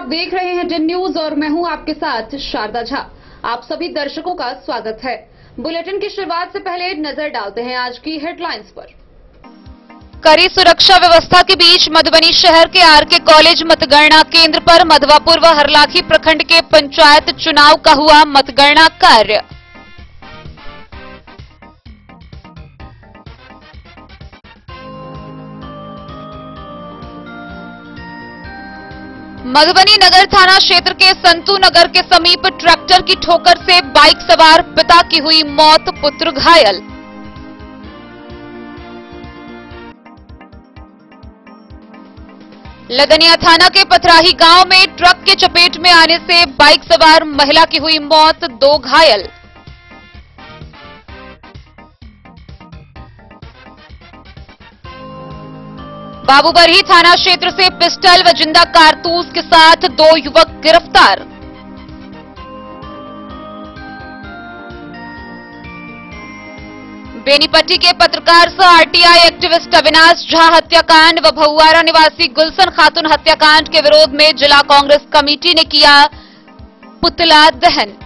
आप देख रहे हैं जिन न्यूज और मैं हूं आपके साथ शारदा झा। आप सभी दर्शकों का स्वागत है। बुलेटिन की शुरुआत से पहले नजर डालते हैं आज की हेडलाइंस पर। कड़ी सुरक्षा व्यवस्था के बीच मधुबनी शहर के आरके कॉलेज मतगणना केंद्र पर मधवापुर व हरलाखी प्रखंड के पंचायत चुनाव का हुआ मतगणना कार्य। मधुबनी नगर थाना क्षेत्र के संतू नगर के समीप ट्रैक्टर की ठोकर से बाइक सवार पिता की हुई मौत, पुत्र घायल। लदनिया थाना के पथराही गांव में ट्रक के चपेट में आने से बाइक सवार महिला की हुई मौत, 2 घायल। बाबूबरही थाना क्षेत्र से पिस्टल व जिंदा कारतूस के साथ 2 युवक गिरफ्तार। बेनीपट्टी के पत्रकार सह आरटीआई एक्टिविस्ट अविनाश झा हत्याकांड व भहुआरा निवासी गुलशन खातून हत्याकांड के विरोध में जिला कांग्रेस कमेटी ने किया पुतला दहन।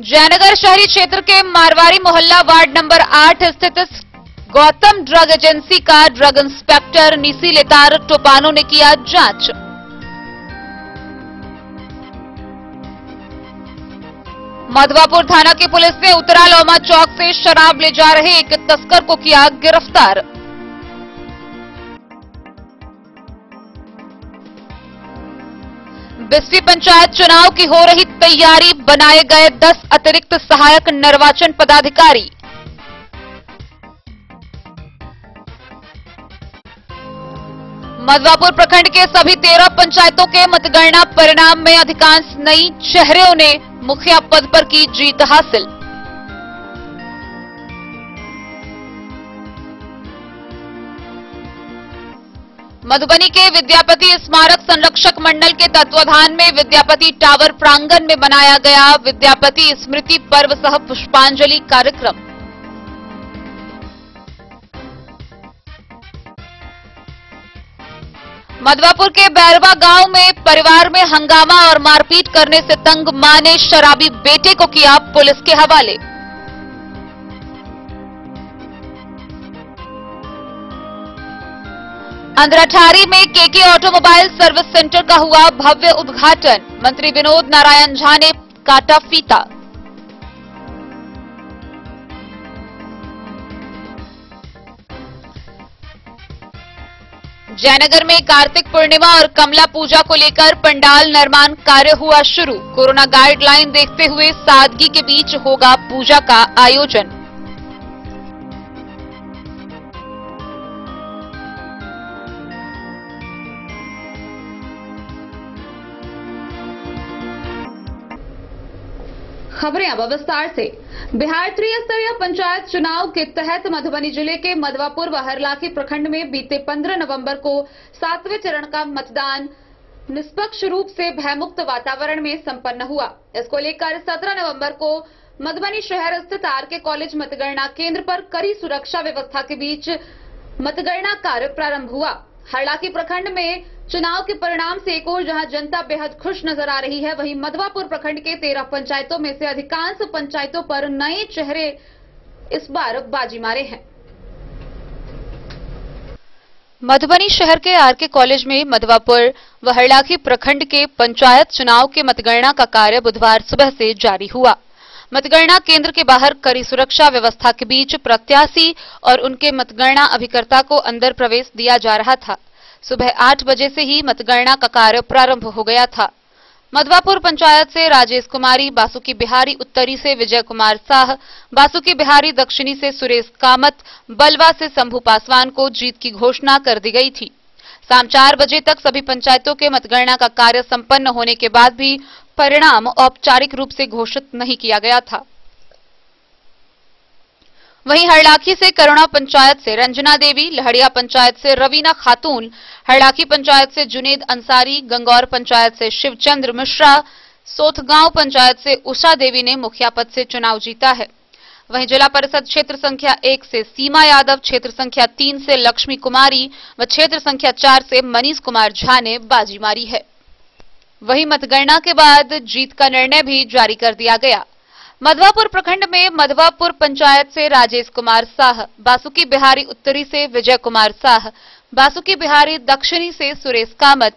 जयनगर शहरी क्षेत्र के मारवाड़ी मोहल्ला वार्ड नंबर 8 स्थित गौतम ड्रग एजेंसी का ड्रग इंस्पेक्टर निसी लेतार टोपानो ने किया जांच। मधवापुर थाना की पुलिस ने उत्तरा लोमा चौक से शराब ले जा रहे एक तस्कर को किया गिरफ्तार। बिस्फी पंचायत चुनाव की हो रही तैयारी, बनाए गए 10 अतिरिक्त सहायक निर्वाचन पदाधिकारी। मधवापुर प्रखंड के सभी 13 पंचायतों के मतगणना परिणाम में अधिकांश नई चेहरों ने मुखिया पद पर की जीत हासिल। मधुबनी के विद्यापति स्मारक संरक्षक मंडल के तत्वाधान में विद्यापति टावर प्रांगण में बनाया गया विद्यापति स्मृति पर्व सह पुष्पांजलि कार्यक्रम। मधवापुर के बैरवा गांव में परिवार में हंगामा और मारपीट करने से तंग मां ने शराबी बेटे को किया पुलिस के हवाले। अंद्राठारी में केके ऑटोमोबाइल सर्विस सेंटर का हुआ भव्य उद्घाटन। मंत्री विनोद नारायण झा ने काटा फीता। जयनगर में कार्तिक पूर्णिमा और कमला पूजा को लेकर पंडाल निर्माण कार्य हुआ शुरू। कोरोना गाइडलाइन देखते हुए सादगी के बीच होगा पूजा का आयोजन। खबरें अब विस्तार से। बिहार त्रिस्तरीय पंचायत चुनाव के तहत मधुबनी जिले के मधवापुर व हरलाखी प्रखंड में बीते 15 नवंबर को 7वें चरण का मतदान निष्पक्ष रूप से भयमुक्त वातावरण में संपन्न हुआ। इसको लेकर 17 नवंबर को मधुबनी शहर स्थित आरके कॉलेज मतगणना केंद्र पर कड़ी सुरक्षा व्यवस्था के बीच मतगणना कार्य प्रारंभ हुआ। हरलाखी प्रखंड में चुनाव के परिणाम से एक ओर जहां जनता बेहद खुश नजर आ रही है, वहीं मधवापुर प्रखंड के 13 पंचायतों में से अधिकांश पंचायतों पर नए चेहरे इस बार बाजी मारे हैं। मधुबनी शहर के आरके कॉलेज में मधवापुर व हरलाखी प्रखंड के पंचायत चुनाव के मतगणना का कार्य बुधवार सुबह से जारी हुआ। मतगणना केंद्र के बाहर कड़ी सुरक्षा व्यवस्था के बीच प्रत्याशी और उनके मतगणना अभिकर्ता को अंदर प्रवेश दिया जा रहा था। सुबह 8 बजे से ही मतगणना का कार्य प्रारंभ हो गया था। मधवापुर पंचायत से राजेश कुमारी, बासुकी बिहारी उत्तरी से विजय कुमार साह, बासुकी बिहारी दक्षिणी से सुरेश कामत, बलवा से शंभू पासवान को जीत की घोषणा कर दी गई थी। शाम 4 बजे तक सभी पंचायतों के मतगणना का कार्य संपन्न होने के बाद भी परिणाम औपचारिक रूप से घोषित नहीं किया गया था। वहीं हरलाखी से करुणा पंचायत से रंजना देवी, लहड़िया पंचायत से रवीना खातून, हरलाखी पंचायत से जुनेद अंसारी, गंगौर पंचायत से शिवचंद्र मिश्रा, सोथगांव पंचायत से उषा देवी ने मुखिया पद से चुनाव जीता है। वहीं जिला परिषद क्षेत्र संख्या 1 से सीमा यादव, क्षेत्र संख्या 3 से लक्ष्मी कुमारी व क्षेत्र संख्या 4 से मनीष कुमार झा ने बाजी मारी है। वहीं मतगणना के बाद जीत का निर्णय भी जारी कर दिया गया। मधवापुर प्रखंड में मधवापुर पंचायत से राजेश कुमार साह, बासुकी बिहारी उत्तरी से विजय कुमार साह, बासुकी बिहारी दक्षिणी से सुरेश कामत,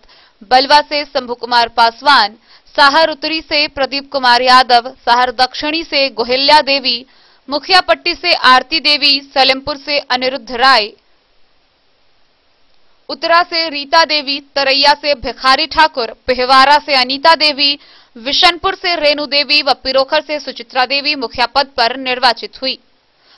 बलवा से शंभू कुमार पासवान, साहर उत्तरी से प्रदीप कुमार यादव, साहर दक्षिणी से गोहिल्या देवी, मुखिया पट्टी से आरती देवी, सलेमपुर से अनिरुद्ध राय, उत्तरा से रीता देवी, तरैया से भिखारी ठाकुर, पिहवारा से अनीता देवी, विशनपुर से रेणु देवी व पिरोखर से सुचित्रा देवी मुखिया पद पर निर्वाचित हुई।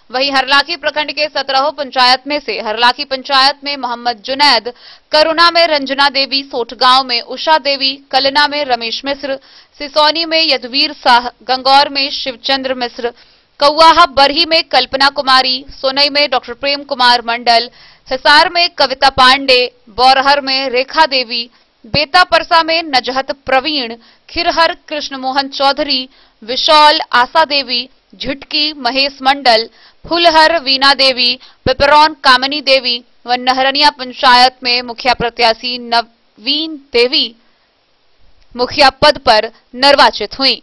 वहीं हरलाखी प्रखंड के 17 पंचायत में से हरलाखी पंचायत में मोहम्मद जुनैद, करुणा में रंजना देवी, सोठगांव में उषा देवी, कलना में रमेश मिश्र, सिसौनी में यदुवीर साह, गंगौर में शिवचंद्र मिश्र, कौआहा बरही में कल्पना कुमारी, सोनई में डॉक्टर प्रेम कुमार मंडल, हिसार में कविता पांडे, बौरहर में रेखा देवी, बेता परसा में नजहत प्रवीण, खिरहर कृष्ण मोहन चौधरी, विशौल आशा देवी, झिटकी महेश मंडल, फुलहर वीना देवी, पिपरौन कामनी देवी व नहरनिया पंचायत में मुखिया प्रत्याशी नवीन देवी मुखिया पद पर निर्वाचित हुई।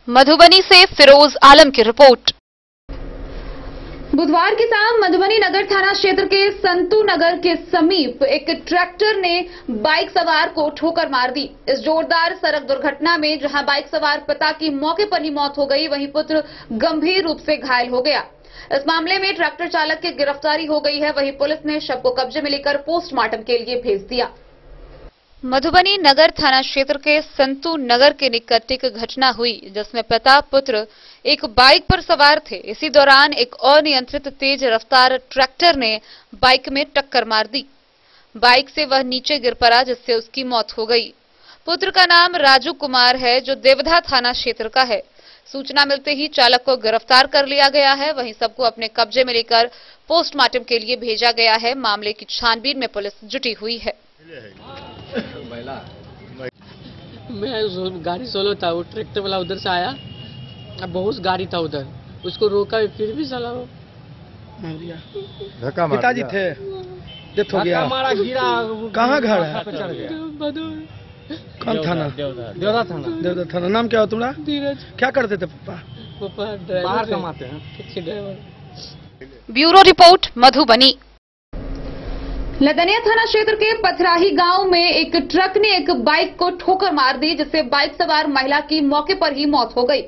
मधुबनी से फिरोज आलम की रिपोर्ट। बुधवार की शाम मधुबनी नगर थाना क्षेत्र के संतू नगर के समीप एक ट्रैक्टर ने बाइक सवार को ठोकर मार दी। इस जोरदार सड़क दुर्घटना में जहां बाइक सवार पिता की मौके पर ही मौत हो गई, वहीं पुत्र गंभीर रूप से घायल हो गया। इस मामले में ट्रैक्टर चालक की गिरफ्तारी हो गई है। वहीं पुलिस ने शव को कब्जे में लेकर पोस्टमार्टम के लिए भेज दिया। मधुबनी नगर थाना क्षेत्र के संतू नगर के निकट एक घटना हुई जिसमें पिता पुत्र एक बाइक पर सवार थे। इसी दौरान एक अनियंत्रित तेज रफ्तार ट्रैक्टर ने बाइक में टक्कर मार दी। बाइक से वह नीचे गिर पड़ा जिससे उसकी मौत हो गई। पुत्र का नाम राजू कुमार है जो देवधा थाना क्षेत्र का है। सूचना मिलते ही चालक को गिरफ्तार कर लिया गया है। वहीं सबको अपने कब्जे में लेकर पोस्टमार्टम के लिए भेजा गया है। मामले की छानबीन में पुलिस जुटी हुई है। मैं गाड़ी सोलो था, वो ट्रैक्टर वाला उधर से आया, बहुत गाड़ी था उधर, उसको रोका फिर भी साला वो धक्का मार। पिताजी थे, डेथ हो गया। हमारा गिरा। कहाँ घर है? कौन थाना? देवदा थाना। देवदा थाना। नाम क्या हो तुम्हारा? धीरज। क्या करते थे पापा? पापा बाहर कमाते हैं, taxi driver. Bureau report Madhubani. Ladania थाना क्षेत्र के पथराही गांव में एक ट्रक ने एक बाइक को ठोकर मार दी जिससे बाइक सवार महिला की मौके पर ही मौत हो गई।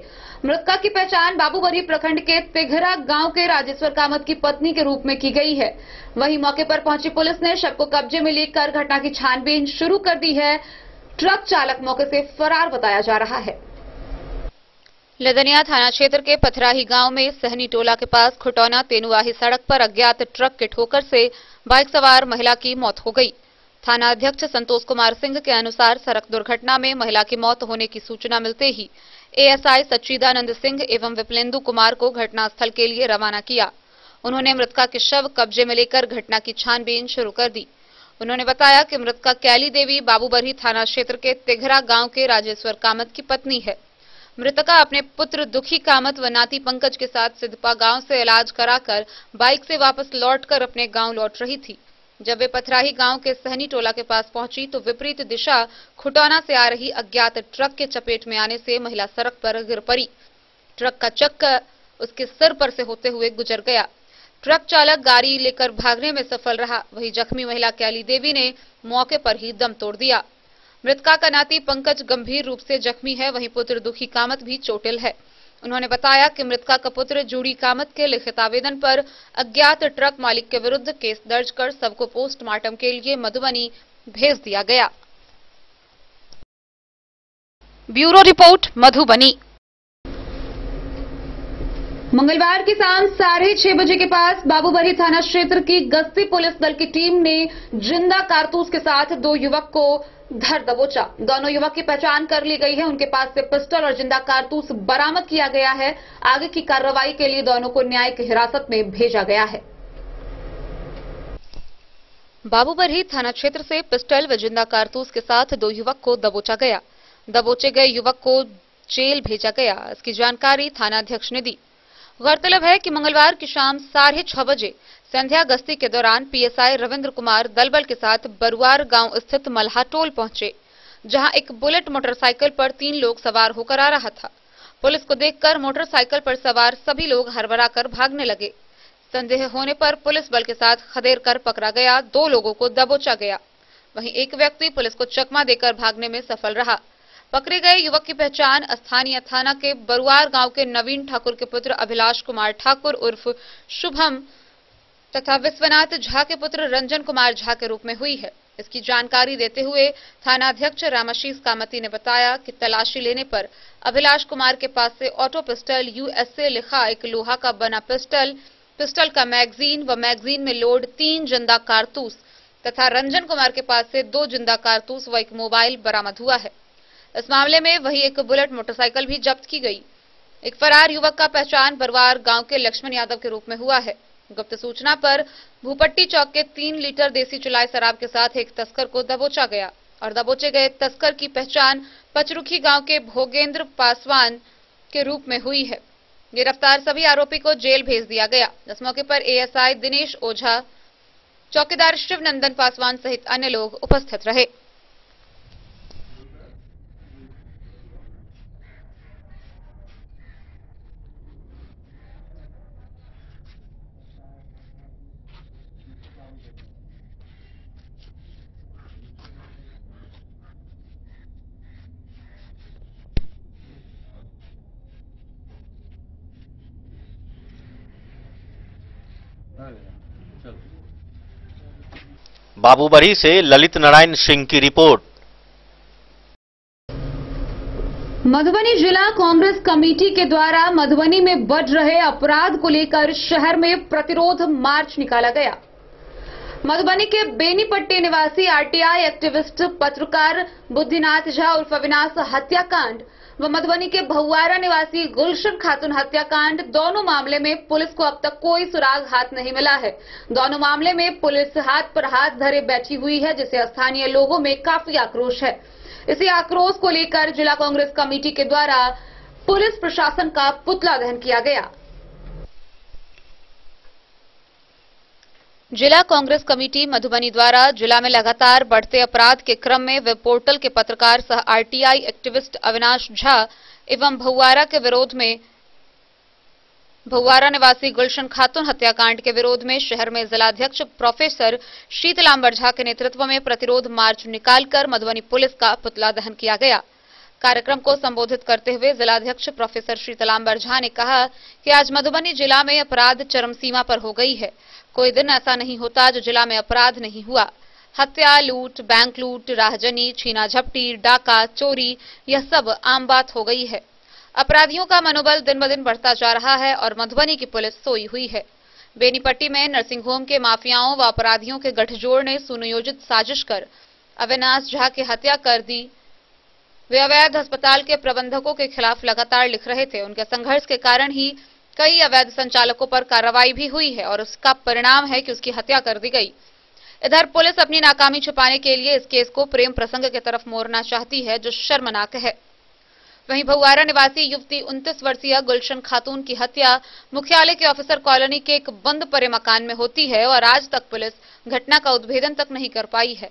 मृतका की पहचान बाबूबरी प्रखंड के तिघरा गांव के राजेश्वर कामत की पत्नी के रूप में की गई है। वहीं मौके पर पहुंची पुलिस ने शव को कब्जे में लेकर घटना की छानबीन शुरू कर दी है। ट्रक चालक मौके से फरार बताया जा रहा है। लदनिया थाना क्षेत्र के पथराही गांव में सहनी टोला के पास खुटौना तेनुआही सड़क पर अज्ञात ट्रक के ठोकर से बाइक सवार महिला की मौत हो गई। थाना अध्यक्ष संतोष कुमार सिंह के अनुसार सड़क दुर्घटना में महिला की मौत होने की सूचना मिलते ही एएसआई सच्चिदानंद सिंह एवं विप्लेंदु कुमार को घटनास्थल के लिए रवाना किया। उन्होंने मृतका के शव कब्जे में लेकर घटना की छानबीन शुरू कर दी। उन्होंने बताया कि मृतका कैली देवी बाबूबरही थाना क्षेत्र के तिघरा गांव के राजेश्वर कामत की पत्नी है। मृतका अपने पुत्र दुखी कामत व नाती पंकज के साथ सिद्धपा गांव से इलाज कराकर बाइक से वापस लौटकर अपने गांव लौट रही थी। जब वे पथराही गांव के सहनी टोला के पास पहुंची तो विपरीत दिशा खुटौना से आ रही अज्ञात ट्रक के चपेट में आने से महिला सड़क पर गिर पड़ी। ट्रक का चक्का उसके सिर पर से होते हुए गुजर गया। ट्रक चालक गाड़ी लेकर भागने में सफल रहा। वहीं जख्मी महिला कैली देवी ने मौके पर ही दम तोड़ दिया। मृतका का नाती पंकज गंभीर रूप से जख्मी है। वहीं पुत्र दुखी कामत भी चोटिल है। उन्होंने बताया कि मृतका का पुत्र जूड़ी कामत के लिखित आवेदन पर अज्ञात ट्रक मालिक के विरुद्ध केस दर्ज कर सबको पोस्टमार्टम के लिए मधुबनी भेज दिया गया। Bureau report Madhubani. मंगलवार की शाम 6:30 बजे के पास बाबूबरही थाना क्षेत्र की गश्ती पुलिस दल की टीम ने जिंदा कारतूस के साथ 2 युवक को धर दबोचा। दोनों युवक की पहचान कर ली गई है। उनके पास से पिस्टल और जिंदा कारतूस बरामद किया गया है। आगे की कार्रवाई के लिए दोनों को न्यायिक हिरासत में भेजा गया है। बाबूबरही थाना क्षेत्र से पिस्टल व जिंदा कारतूस के साथ 2 युवक को दबोचा गया। दबोचे गए युवक को जेल भेजा गया। इसकी जानकारी थानाध्यक्ष ने दी। गौरतलब है कि मंगलवार की शाम 6:30 बजे संध्या गश्ती के दौरान पीएसआई रविंद्र कुमार दलबल के साथ बरुआर गांव स्थित मल्हाटोल पहुंचे, जहां एक बुलेट मोटरसाइकिल पर 3 लोग सवार होकर आ रहा था। पुलिस को देखकर मोटरसाइकिल पर सवार सभी लोग हड़बड़ाकर भागने लगे। संदेह होने पर पुलिस बल के साथ खदेड़ कर पकड़ा गया। 2 लोगों को दबोचा गया। वहीं एक व्यक्ति पुलिस को चकमा देकर भागने में सफल रहा। पकड़े गए युवक की पहचान स्थानीय थाना के बरुआर गांव के नवीन ठाकुर के पुत्र अभिलाष कुमार ठाकुर उर्फ शुभम तथा विश्वनाथ झा के पुत्र रंजन कुमार झा के रूप में हुई है। इसकी जानकारी देते हुए थानाध्यक्ष रामाशीष कामती ने बताया कि तलाशी लेने पर अभिलाष कुमार के पास से ऑटो पिस्टल, USA लिखा एक लोहा का बना पिस्टल, पिस्टल का मैगजीन व मैगजीन में लोड 3 जिंदा कारतूस तथा रंजन कुमार के पास से 2 जिंदा कारतूस व एक मोबाइल बरामद हुआ है। इस मामले में वही एक बुलेट मोटरसाइकिल भी जब्त की गई। एक फरार युवक का पहचान बरुआर गांव के लक्ष्मण यादव के रूप में हुआ है। गुप्त सूचना पर भूपट्टी चौक के 3 लीटर देसी चुलाई शराब के साथ एक तस्कर को दबोचा गया और दबोचे गए तस्कर की पहचान पचरुखी गांव के भोगेंद्र पासवान के रूप में हुई है। गिरफ्तार सभी आरोपी को जेल भेज दिया गया। इस मौके पर ASI दिनेश ओझा, चौकीदार शिवनंदन पासवान सहित अन्य लोग उपस्थित रहे। बाबूबरी से ललित नारायण सिंह की रिपोर्ट। मधुबनी जिला कांग्रेस कमेटी के द्वारा मधुबनी में बढ़ रहे अपराध को लेकर शहर में प्रतिरोध मार्च निकाला गया। मधुबनी के बेनीपट्टी निवासी RTI एक्टिविस्ट पत्रकार बुद्धिनाथ झा उर्फ अविनाश हत्याकांड व मधुबनी के भहुआरा निवासी गुलशन खातून हत्याकांड, दोनों मामले में पुलिस को अब तक कोई सुराग हाथ नहीं मिला है। दोनों मामले में पुलिस हाथ पर हाथ धरे बैठी हुई है, जिससे स्थानीय लोगों में काफी आक्रोश है। इसी आक्रोश को लेकर जिला कांग्रेस कमेटी के द्वारा पुलिस प्रशासन का पुतला दहन किया गया। जिला कांग्रेस कमेटी मधुबनी द्वारा जिला में लगातार बढ़ते अपराध के क्रम में वेब पोर्टल के पत्रकार सह RTI एक्टिविस्ट अविनाश झा एवं भहुआरा के विरोध में भहुआरा निवासी गुलशन खातून हत्याकांड के विरोध में शहर में जिलाध्यक्ष प्रोफेसर शीतलांबर झा के नेतृत्व में प्रतिरोध मार्च निकालकर मधुबनी पुलिस का पुतला दहन किया गया। कार्यक्रम को संबोधित करते हुए जिलाध्यक्ष प्रोफेसर शीतलांबर झा ने कहा कि आज मधुबनी जिला में अपराध चरम सीमा पर हो गई है। कोई दिन ऐसा नहीं होता जो जिला में अपराध नहीं हुआ। हत्या, लूट, बैंक लूट, राहजनी, छीना झपटी, डाका, चोरी, यह सब आम बात हो गई है। अपराधियों का मनोबल दिन ब दिन बढ़ता जा रहा है और मधुबनी की पुलिस सोई हुई है। बेनीपट्टी में नर्सिंग होम के माफियाओं व अपराधियों के गठजोड़ ने सुनियोजित साजिश कर अविनाश झा की हत्या कर दी। वे अवैध अस्पताल के प्रबंधकों के खिलाफ लगातार लिख रहे थे। उनके संघर्ष के कारण ही कई अवैध संचालकों पर कार्रवाई भी हुई है और उसका परिणाम है कि उसकी हत्या कर दी गई। इधर पुलिस अपनी नाकामी छुपाने के लिए इस केस को प्रेम प्रसंग की तरफ मोड़ना चाहती है, जो शर्मनाक है। वहीं भहुआरा निवासी युवती 29 वर्षीय गुलशन खातून की हत्या मुख्यालय के ऑफिसर कॉलोनी के एक बंद पड़े मकान में होती है और आज तक पुलिस घटना का उद्भेदन तक नहीं कर पाई है,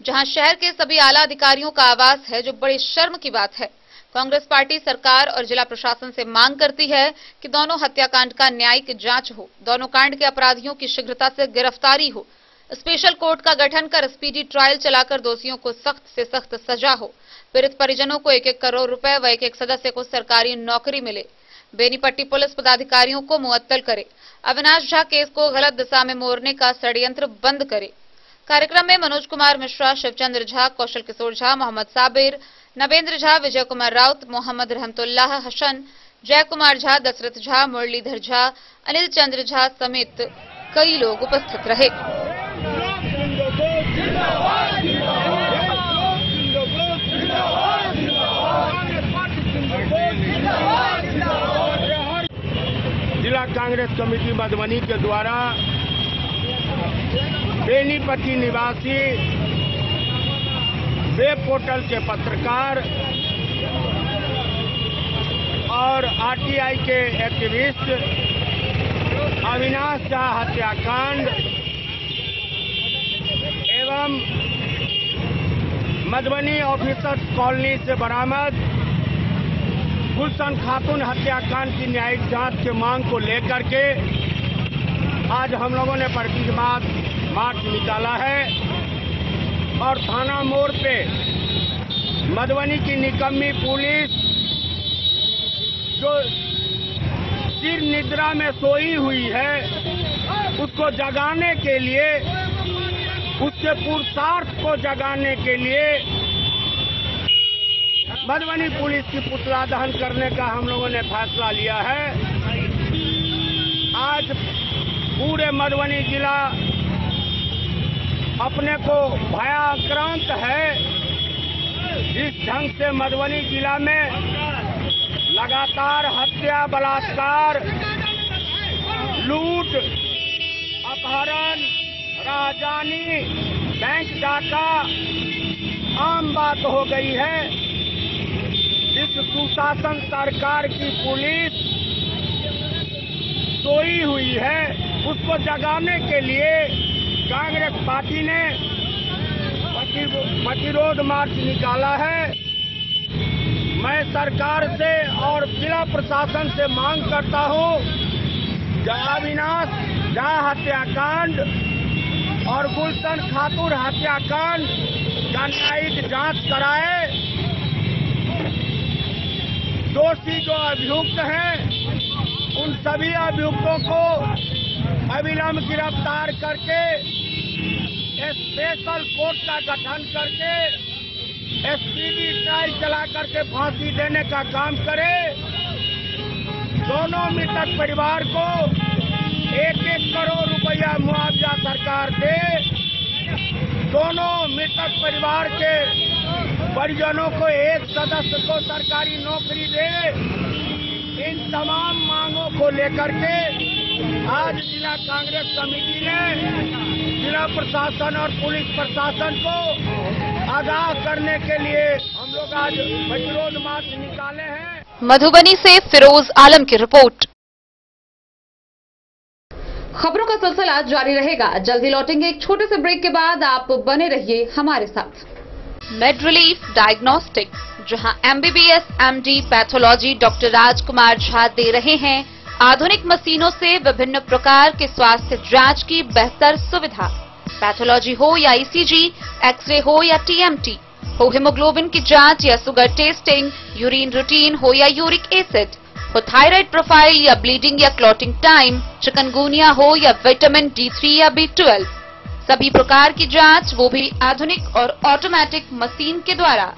जहां शहर के सभी आला अधिकारियों का आवास है, जो बड़ी शर्म की बात है। कांग्रेस पार्टी सरकार और जिला प्रशासन से मांग करती है कि दोनों हत्याकांड का न्यायिक जांच हो, दोनों कांड के अपराधियों की शीघ्रता से गिरफ्तारी हो, स्पेशल कोर्ट का गठन कर स्पीडी ट्रायल चलाकर दोषियों को सख्त से सख्त सजा हो, पीड़ित परिजनों को 1-1 करोड़ रुपए व एक सदस्य को सरकारी नौकरी मिले, बेनीपट्टी पुलिस पदाधिकारियों को मुअत्तल करे, अविनाश झा केस को गलत दिशा में मोड़ने का षड्यंत्र बंद करे। कार्यक्रम में मनोज कुमार मिश्रा, शिवचंद्र झा, कौशल किशोर झा, मोहम्मद साबिर, नवेंद्र झा, विजय कुमार राउत, मोहम्मद रहमतुल्लाह हसन, जय कुमार झा, दशरथ झा, मुरलीधर झा, अनिल चंद्र झा समेत कई लोग उपस्थित रहे। जिला कांग्रेस कमेटी मधुबनी के द्वारा बेनीपट्टी निवासी वेब पोर्टल के पत्रकार और आरटीआई के एक्टिविस्ट अविनाश झा हत्याकांड एवं मधुबनी ऑफिसर्स कॉलोनी से बरामद गुलशन खातून हत्याकांड की न्यायिक जांच की मांग को लेकर के आज हम लोगों ने प्रतिवाद मार्च निकाला है और थाना मोड़ पे मधुबनी की निकम्मी पुलिस जो चिर निद्रा में सोई हुई है उसको जगाने के लिए, उसके पुरुषार्थ को जगाने के लिए मधुबनी पुलिस की पुतला दहन करने का हम लोगों ने फैसला लिया है। आज पूरे मधुबनी जिला अपने को भयाक्रांत है। जिस ढंग से मधुबनी जिला में लगातार हत्या, बलात्कार, लूट, अपहरण, राहजानी, बैंक डाका आम बात हो गई है। इस सुशासन सरकार की पुलिस सोई हुई है, उसको जगाने के लिए कांग्रेस पार्टी ने प्रतिरोध मार्च निकाला है। मैं सरकार से और जिला प्रशासन से मांग करता हूं कि अविनाश झा हत्याकांड और गुलशन खातून हत्याकांड का न्यायिक जांच कराए। दोषी जो अभियुक्त हैं उन सभी अभियुक्तों को अविलंब गिरफ्तार करके स्पेशल कोर्ट का गठन करके स्पीडी ट्रायल चला करके फांसी देने का काम करे। दोनों मृतक परिवार को 1-1 करोड़ रुपया मुआवजा सरकार दे। दोनों मृतक परिवार के परिजनों को एक सदस्य को सरकारी नौकरी दे। इन तमाम मांगों को लेकर के आज जिला कांग्रेस कमेटी ने जिला प्रशासन और पुलिस प्रशासन को आगाह करने के लिए हम लोग आज प्रतिरोध मार्च निकाले हैं। मधुबनी से फिरोज आलम की रिपोर्ट। खबरों का सिलसिला जारी रहेगा। जल्द ही लौटेंगे एक छोटे से ब्रेक के बाद। आप बने रहिए हमारे साथ। मेड रिलीफ डायग्नोस्टिक, जहां एमबीबीएस एमडी पैथोलॉजी डॉक्टर राजकुमार झा दे रहे हैं आधुनिक मशीनों से विभिन्न प्रकार के स्वास्थ्य जांच की बेहतर सुविधा। पैथोलॉजी हो या ईसीजी, एक्सरे हो या टीएमटी, हो हीमोग्लोबिन की जांच या शुगर टेस्टिंग, यूरिन रूटीन हो या यूरिक एसिड, हो थायराइड प्रोफाइल या ब्लीडिंग या क्लॉटिंग टाइम, चिकनगुनिया हो या विटामिन D3 या B12, सभी प्रकार की जांच, वो भी आधुनिक और ऑटोमेटिक मशीन के द्वारा,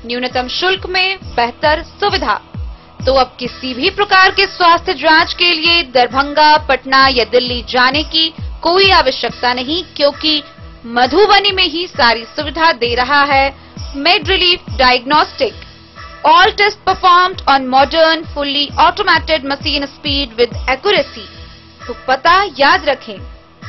न्यूनतम शुल्क में बेहतर सुविधा। तो अब किसी भी प्रकार के स्वास्थ्य जांच के लिए दरभंगा, पटना या दिल्ली जाने की कोई आवश्यकता नहीं, क्योंकि मधुबनी में ही सारी सुविधा दे रहा है made relief diagnostic. All tests performed on modern, fully automated machine speed with accuracy। तो पता याद रखें,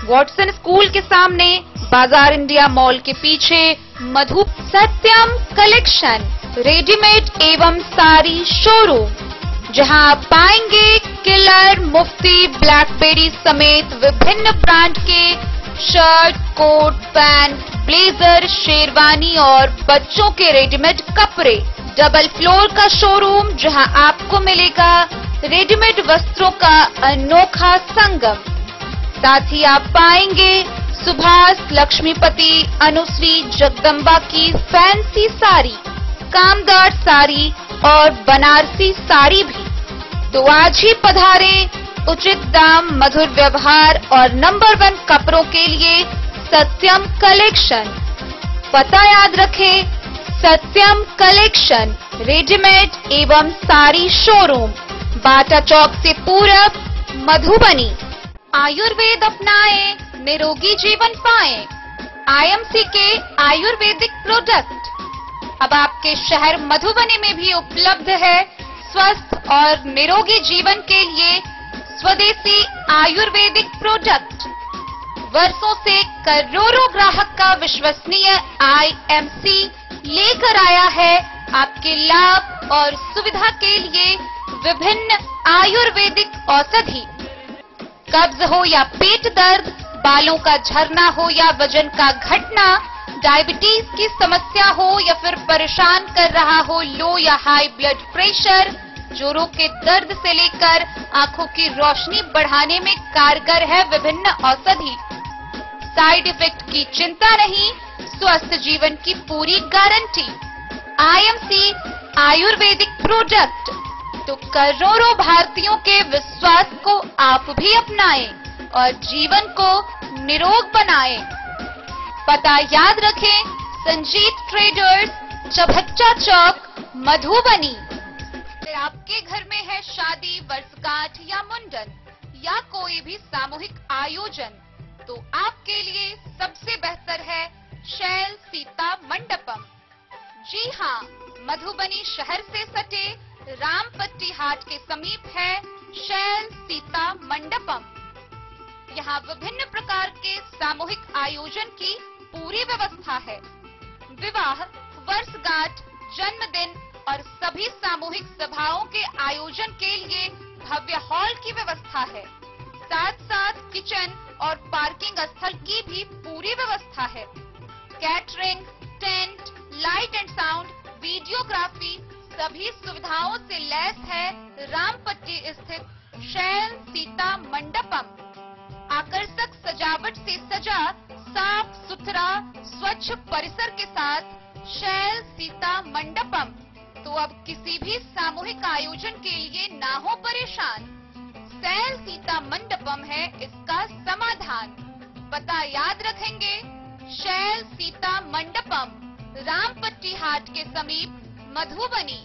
वॉटसन स्कूल के सामने, बाजार इंडिया मॉल के पीछे, मधु सत्यम कलेक्शन रेडीमेड एवं साड़ी शोरूम, जहां आप पाएंगे किलर, मुफ्ती, ब्लैकबेरी समेत विभिन्न ब्रांड के shirt, coat, pant, blazer, sherwani और बच्चों के रेडीमेड कपड़े। डबल फ्लोर का शोरूम, जहां आपको मिलेगा रेडीमेड वस्त्रों का अनोखा संगम। साथ ही आप पाएंगे सुभाष, लक्ष्मीपति, अनुश्री, जगदम्बा की फैंसी साड़ी, कामदार साड़ी और बनारसी साड़ी भी। तो आज ही पधारें। उचित दाम, मधुर व्यवहार और नंबर 1 कपड़ों के लिए सत्यम कलेक्शन। पता याद रखें, सत्यम कलेक्शन रेडीमेड एवं साड़ी शोरूम, बाटा चौक से पूरब, मधुबनी। आयुर्वेद अपनाएं, निरोगी जीवन पाएं। आईएमसी के आयुर्वेदिक प्रोडक्ट अब आपके शहर मधुबनी में भी उपलब्ध है। स्वस्थ और निरोगी जीवन के लिए स्वदेशी आयुर्वेदिक प्रोडक्ट। वर्षों से करोड़ों ग्राहक का विश्वसनीय आईएमसी लेकर आया है आपके लाभ और सुविधा के लिए विभिन्न आयुर्वेदिक औषधि। कब्ज हो या पेट दर्द, बालों का झरना हो या वजन का घटना, डायबिटीज की समस्या हो या फिर परेशान कर रहा हो लो या हाई ब्लड प्रेशर, जोड़ों के दर्द से लेकर आंखों की रोशनी बढ़ाने में कारगर है विभिन्न औषधि। साइड इफेक्ट की चिंता नहीं, स्वस्थ जीवन की पूरी गारंटी। आईएमसी आयुर्वेदिक प्रोडक्ट, तो करोड़ों भारतीयों के विश्वास को आप भी अपनाएं और जीवन को निरोग बनाएं। पता याद रखें, संजीत ट्रेडर्स, चभच्चा चौक, मधुबनी। अगर आपके घर में है शादी, वर्षगांठ या मुंडन या कोई भी सामूहिक आयोजन, तो आपके लिए सबसे बेहतर है शैल सीता मंडपम। जी हाँ, मधुबनी शहर से सटे रामपट्टी हाट के समीप है शैल सीता मंडपम। यहाँ विभिन्न प्रकार के सामूहिक आयोजन की पूरी व्यवस्था है। विवाह, वर्षगांठ, जन्मदिन और सभी सामूहिक सभाओं के आयोजन के लिए भव्य हॉल की व्यवस्था है। साथ साथ किचन और पार्किंग स्थल की भी पूरी व्यवस्था है। Catering, tent, light and sound, videography सभी सुविधाओं से लैस है रामपट्टी स्थित शैल सीता मंडपम। आकर्षक सजावट से सजा साफ सुथरा स्वच्छ परिसर के साथ शैल सीता मंडपम। तो अब किसी भी सामूहिक आयोजन के लिए ना हो परेशान, शैल सीता मंडपम है इसका समाधान। पता याद रखेंगे, शैल सीता मंडपम, रामपट्टी हाट के समीप, मधुबनी।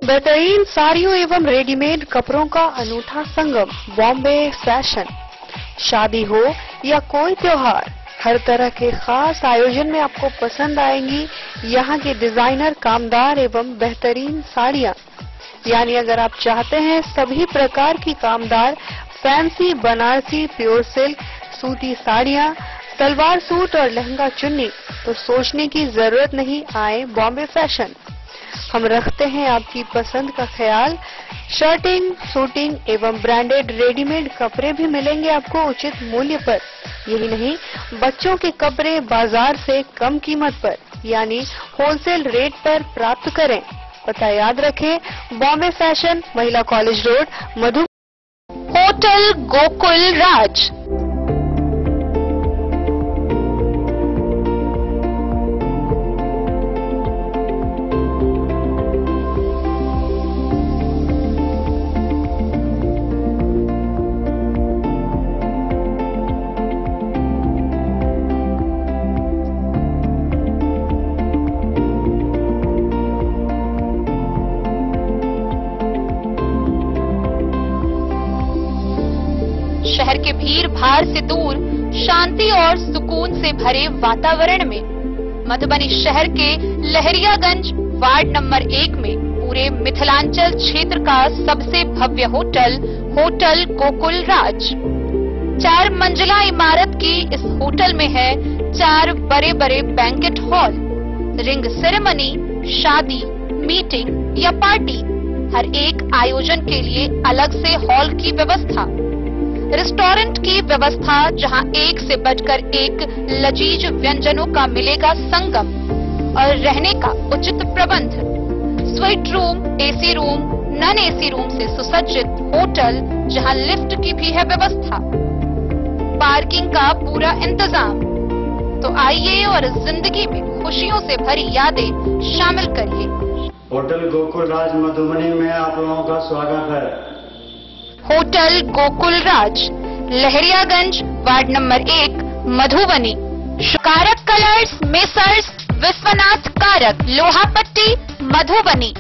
बेहतरीन साड़ियों एवं रेडीमेड कपड़ों का अनूठा संगम, बॉम्बे फैशन। शादी हो या कोई त्योहार, हर तरह के खास आयोजन में आपको पसंद आएंगी यहाँ की डिजाइनर, कामदार एवं बेहतरीन साड़ियाँ। यानी अगर आप चाहते हैं सभी प्रकार की कामदार, फैंसी, बनारसी, प्योर सिल्क, सूती साड़ियाँ, सलवार सूट और लहंगा चुन्नी, तो सोचने की जरूरत नहीं, आए बॉम्बे फैशन। हम रखते हैं आपकी पसंद का ख्याल। शर्टिंग, सूटिंग एवं ब्रांडेड रेडीमेड कपड़े भी मिलेंगे आपको उचित मूल्य पर। यही नहीं, बच्चों के कपड़े बाजार से कम कीमत पर, यानी होलसेल रेट पर प्राप्त करें। पता याद रखें, बॉम्बे फैशन, महिला कॉलेज रोड, मधु। होटल गोकुल राज। शहर के भीड़ भाड़ से दूर, शांति और सुकून से भरे वातावरण में, मधुबनी शहर के लहरियागंज वार्ड नंबर 1 में पूरे मिथिलांचल क्षेत्र का सबसे भव्य होटल, होटल गोकुल राज। 4 मंजिला इमारत की इस होटल में है 4 बड़े बड़े बैंकेट हॉल, रिंग सेरेमनी, शादी, मीटिंग या पार्टी, हर एक आयोजन के लिए अलग से हॉल की व्यवस्था। रेस्टोरेंट की व्यवस्था, जहां एक से बढ़कर एक लजीज व्यंजनों का मिलेगा संगम, और रहने का उचित प्रबंध। Suite room, AC room, non AC room से सुसज्जित होटल, जहां लिफ्ट की भी है व्यवस्था। पार्किंग का पूरा इंतजाम। तो आइए और जिंदगी में खुशियों से भरी यादें शामिल करिए। होटल गोकुल राज मधुबनी में आप लोगों का स्वागत है। होटल गोकुल राज, लहरियागंज वार्ड नंबर 1, मधुबनी। कारक कलर्स, मेसर्स विश्वनाथ कारक, लोहापट्टी, मधुबनी।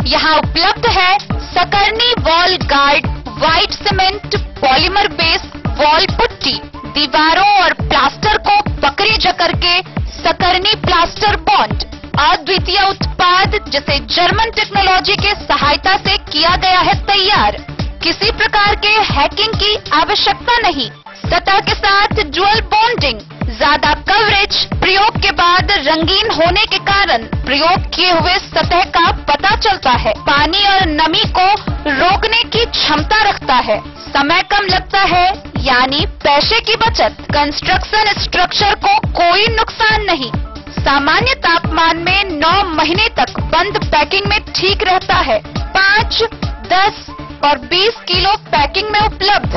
यहाँ उपलब्ध है Sakarni wall guard, white cement, polymer base wall putty. दीवारों और प्लास्टर को पकड़ी जकड़ के सकरनी प्लास्टर बॉन्ड, अद्वितीय उत्पाद जिसे जर्मन टेक्नोलॉजी के सहायता से किया गया है तैयार। किसी प्रकार के हैकिंग की आवश्यकता नहीं। सतह के साथ डुअल बॉन्डिंग, ज्यादा कवरेज प्रयोग के बाद रंगीन होने के कारण प्रयोग किए हुए सतह का पता चलता है। पानी और नमी को रोकने की क्षमता रखता है। समय कम लगता है यानी पैसे की बचत। कंस्ट्रक्शन स्ट्रक्चर को कोई नुकसान नहीं। सामान्य तापमान में 9 महीने तक बंद पैकिंग में ठीक रहता है। 5, 10 और 20 किलो पैकिंग में उपलब्ध।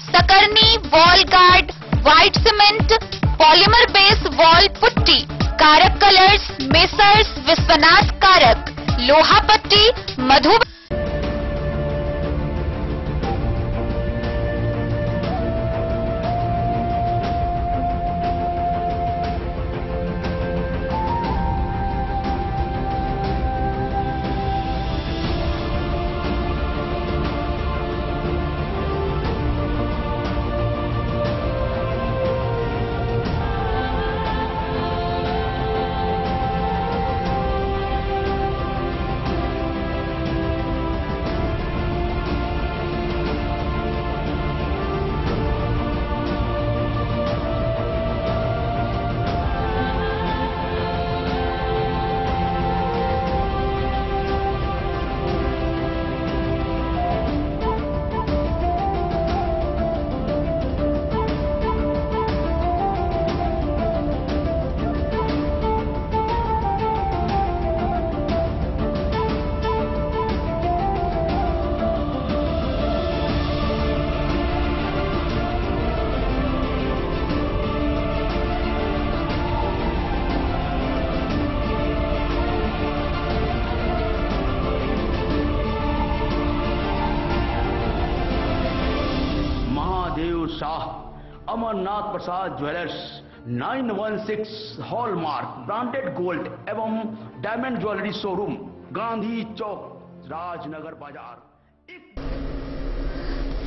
Sakarni, wall guard, white cement, polymer base wall putty, Karak colours, messrs Vishwanath Karak, Loha Patti, Madhubani. Amarnath Prasad jewellers 916 hallmark branded gold एवं diamond jewellery showroom, Gandhi Chowk, Rajnagar Bazaar.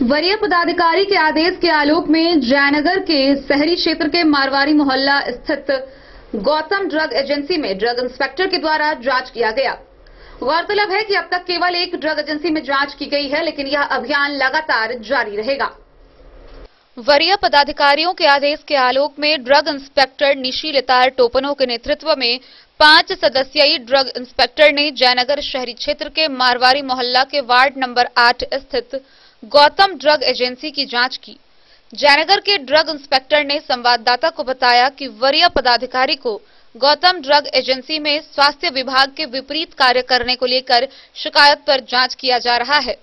वरीय पदाधिकारी के आदेश के आलोक में जयनगर के शहरी क्षेत्र के मारवाड़ी मोहल्ला स्थित गौतम ड्रग एजेंसी में ड्रग इंस्पेक्टर के द्वारा जांच किया गया। गौरतलब है कि अब तक केवल एक ड्रग एजेंसी में जांच की गई है, लेकिन यह अभियान लगातार जारी रहेगा। वरीय पदाधिकारियों के आदेश के आलोक में ड्रग इंस्पेक्टर निशी लितार टोपनो के नेतृत्व में 5 सदस्यीय ड्रग इंस्पेक्टर ने जयनगर शहरी क्षेत्र के मारवाड़ी मोहल्ला के वार्ड नंबर 8 स्थित गौतम ड्रग एजेंसी की जांच की। जयनगर के ड्रग इंस्पेक्टर ने संवाददाता को बताया कि वरीय पदाधिकारी को गौतम ड्रग एजेंसी में स्वास्थ्य विभाग के विपरीत कार्य करने को लेकर शिकायत पर जांच किया जा रहा है।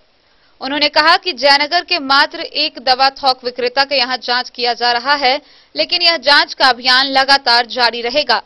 उन्होंने कहा कि जयनगर के मात्र एक दवा थोक विक्रेता के यहां जांच किया जा रहा है, लेकिन यह जांच का अभियान लगातार जारी रहेगा।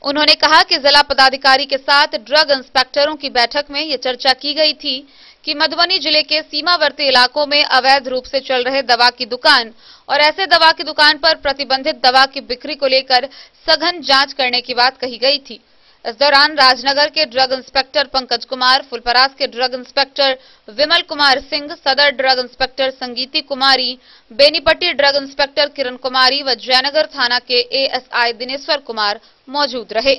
उन्होंने कहा कि जिला पदाधिकारी के साथ ड्रग इंस्पेक्टरों की बैठक में यह चर्चा की गई थी कि मधुबनी जिले के सीमावर्ती इलाकों में अवैध रूप से चल रहे दवा की दुकान और ऐसे दवा की दुकान पर प्रतिबंधित दवा की बिक्री को लेकर सघन जांच करने की बात कही गई थी। इस दौरान राजनगर के ड्रग इंस्पेक्टर पंकज कुमार, फुलपरास के ड्रग इंस्पेक्टर विमल कुमार सिंह, सदर ड्रग इंस्पेक्टर संगीति कुमारी, बेनीपट्टी ड्रग इंस्पेक्टर किरण कुमारी व जयनगर थाना के एएसआई दिनेश्वर कुमार मौजूद रहे।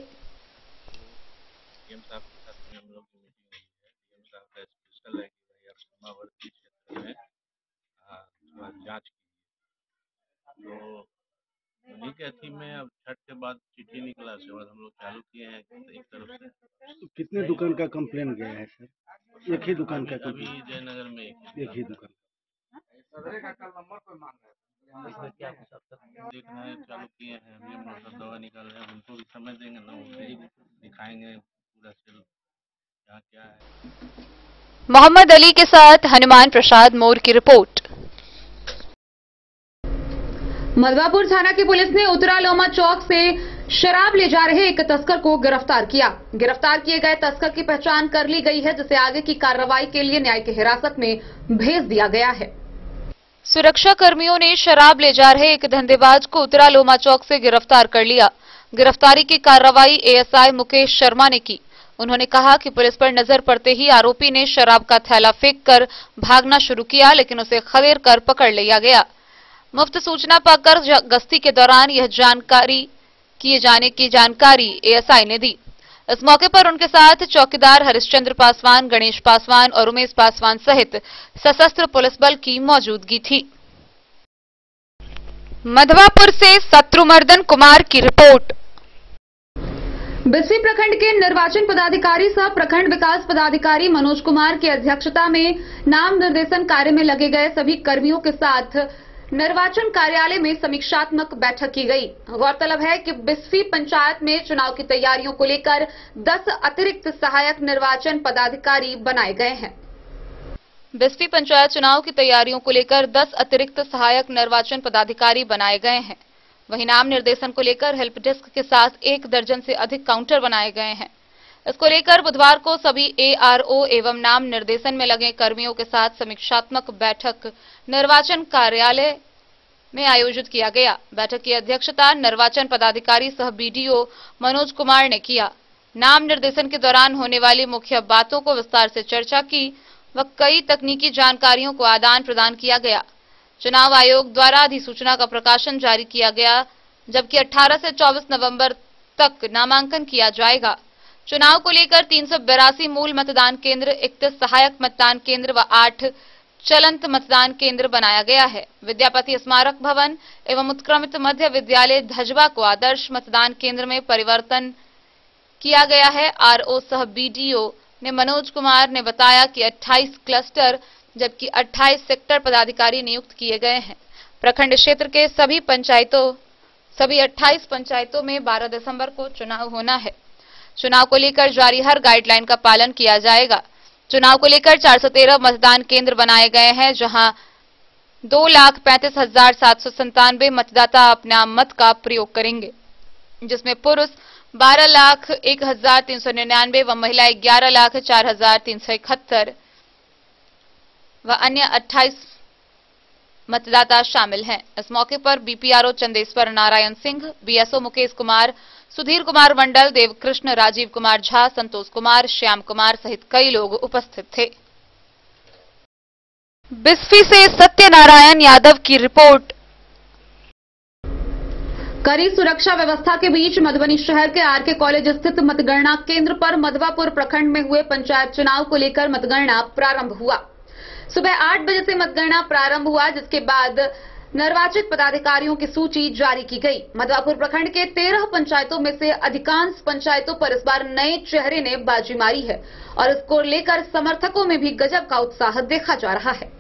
उन्हीं के थी में अब छठ के बाद चिट्ठी निकला, उसके बाद हम लोग चालू किए हैं एक तरफ से। तो कितने दुकान का कंप्लेन गया है सर? एक ही दुकान का? अभी जयनगर में एक ही दुकान। देखना है, चालू किए हैं। अभी हम लोग दवा निकाल रहे हैं, उनको भी समय देंगे ना, वो दिखाएंगे पूरा सेल क्या क्या है। मोहम्मद अली के साथ हनुमान प्रसाद मोर की रिपोर्ट। मधवापुर थाना की पुलिस ने उत्तरा लोमा चौक से शराब ले जा रहे एक तस्कर को गिरफ्तार किया। गिरफ्तार किए गए तस्कर की पहचान कर ली गई है, जिसे आगे की कार्रवाई के लिए न्यायिक हिरासत में भेज दिया गया है। सुरक्षा कर्मियों ने शराब ले जा रहे एक धंधेबाज को उत्तरा लोमा चौक से गिरफ्तार कर लिया। गिरफ्तारी की कार्रवाई एएसआई मुकेश शर्मा ने की। उन्होंने कहा कि पुलिस पर नजर पड़ते ही आरोपी ने शराब का थैला फेंककर भागना शुरू किया, लेकिन उसे खदेड़ कर पकड़ लिया गया। मुफ्त सूचना पाकर गश्ती के दौरान यह जानकारी किए जाने की जानकारी एएसआई ने दी। इस मौके पर उनके साथ चौकीदार हरिश्चंद्र पासवान, गणेश पासवान और उमेश पासवान सहित सशस्त्र पुलिस बल की मौजूदगी थी। मधवापुर से शत्रुमर्दन कुमार की रिपोर्ट। बिस्फी प्रखंड के निर्वाचन पदाधिकारी सह प्रखंड विकास पदाधिकारी मनोज कुमार की अध्यक्षता में नाम निर्देशन कार्य में लगे गए सभी कर्मियों के साथ निर्वाचन कार्यालय में समीक्षात्मक बैठक की गई। गौरतलब है कि बिस्फी पंचायत में चुनाव की तैयारियों को लेकर 10 अतिरिक्त सहायक निर्वाचन पदाधिकारी बनाए गए हैं। बिस्फी पंचायत चुनाव की तैयारियों को लेकर 10 अतिरिक्त सहायक निर्वाचन पदाधिकारी बनाए गए हैं। वहीं नाम निर्देशन को लेकर हेल्प डेस्क के साथ 1 दर्जन से अधिक काउंटर बनाए गए हैं। इसको लेकर बुधवार को सभी ARO एवं नाम निर्देशन में लगे कर्मियों के साथ समीक्षात्मक बैठक निर्वाचन कार्यालय में आयोजित किया गया। बैठक की अध्यक्षता निर्वाचन पदाधिकारी सह BDO मनोज कुमार ने किया। नाम निर्देशन के दौरान होने वाली मुख्य बातों को विस्तार से चर्चा की व कई तकनीकी जानकारियों को आदान प्रदान किया गया। चुनाव आयोग द्वारा अधिसूचना का प्रकाशन जारी किया गया, जबकि 18 से 24 नवंबर तक नामांकन किया जाएगा। चुनाव को लेकर 382 मूल मतदान केंद्र, 31 सहायक मतदान केंद्र व 8 चलंत मतदान केंद्र बनाया गया है। विद्यापति स्मारक भवन एवं उत्क्रमित मध्य विद्यालय धजवा को आदर्श मतदान केंद्र में परिवर्तन किया गया है। RO सह BDO ने मनोज कुमार ने बताया कि 28 क्लस्टर जबकि 28 सेक्टर पदाधिकारी नियुक्त किए गए हैं। प्रखंड क्षेत्र के सभी 28 पंचायतों में 12 दिसंबर को चुनाव होना है। चुनाव को लेकर जारी हर गाइडलाइन का पालन किया जाएगा। चुनाव को लेकर 413 मतदान केंद्र बनाए गए हैं, जहां 2,35,797 मतदाता अपना मत का प्रयोग करेंगे, जिसमें पुरुष 12,01,399 व महिलाएं 11,04,371 व अन्य 28 मतदाता शामिल हैं। इस मौके पर BPRO चंदेश्वर नारायण सिंह, BSO मुकेश कुमार, सुधीर कुमार मंडल, देवकृष्ण, राजीव कुमार झा, संतोष कुमार, श्याम कुमार सहित कई लोग उपस्थित थे। बिस्फी से सत्यनारायण यादव की रिपोर्ट। कड़ी सुरक्षा व्यवस्था के बीच मधुबनी शहर के RK कॉलेज स्थित मतगणना केंद्र पर मधवापुर प्रखंड में हुए पंचायत चुनाव को लेकर मतगणना प्रारंभ हुआ। सुबह 8 बजे से मतगणना प्रारंभ हुआ, जिसके बाद निर्वाचित पदाधिकारियों की सूची जारी की गई। मधवापुर प्रखंड के 13 पंचायतों में से अधिकांश पंचायतों पर इस बार नए चेहरे ने बाजी मारी है और इसको लेकर समर्थकों में भी गजब का उत्साह देखा जा रहा है।